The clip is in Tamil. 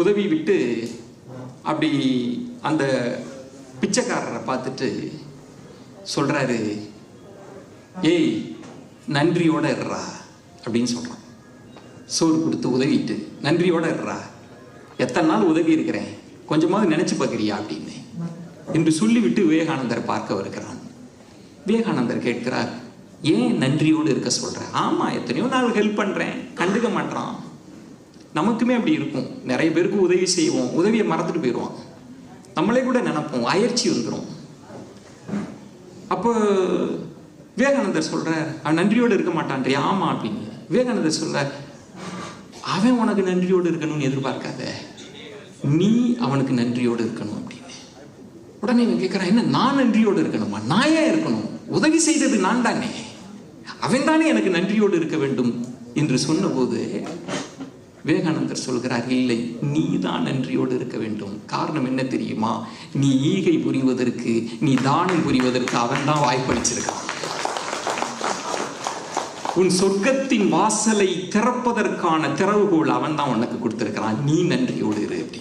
உதவி விட்டு அப்படி அந்த பிச்சைக்காரரை பார்த்துட்டு சொல்றாரு, ஏய் நன்றியோட இருறா அப்படின்னு சொல்றான். சோறு கொடுத்து உதவிட்டு நன்றியோட இருறா, எத்தனை நாள் உதவி இருக்கிறேன், கொஞ்சமாவது நினைச்சு பார்க்குறியா அப்படின்னு என்று சொல்லிவிட்டு விவேகானந்தரை பார்க்க வருகிறான். விவேகானந்தர் கேட்கிறார், ஏன் நன்றியோடு இருக்க சொல்ற? ஆமா, எத்தனையோ நாள் ஹெல்ப் பண்றேன், கண்டுக்க மாட்டான். நமக்குமே அப்படி இருக்கும். நிறைய பேருக்கு உதவி செய்வோம், உதவியை மறந்துட்டு போயிடுவான். நம்மளே கூட நினைப்போம், அயற்சி வந்துடும். அப்போ விவேகானந்தர் சொல்றார், அவன் நன்றியோடு இருக்க மாட்டான்றியா? ஆமா அப்படின்னு. விவேகானந்தர் சொல்ற, அவன் உனக்கு நன்றியோடு இருக்கணும்னு எதிர்பார்க்காத, நீ அவனுக்கு நன்றியோடு இருக்கணும் அப்படின்னு. உடனே இவன் கேட்கிறான், என்ன நான் நன்றியோடு இருக்கணுமா? நான் ஏன் இருக்கணும்? உதவி செய்தது நான் தானே, அவன் தானே எனக்கு நன்றியோடு இருக்க வேண்டும் என்று சொன்னபோது விவேகானந்தர் சொல்கிறார், இல்லை, நீ தான் நன்றியோடு இருக்க வேண்டும். காரணம் என்ன தெரியுமா? நீ ஈகை புரிவதற்கு, நீ தானம் புரிவதற்கு அவன் தான் வாய்ப்பளிச்சிருக்கான். உன் சொர்க்கத்தின் வாசலை திறப்பதற்கான திறவுகோல் அவன் தான் உனக்கு கொடுத்திருக்கிறான். நீ நன்றியோடு இரு அப்படி.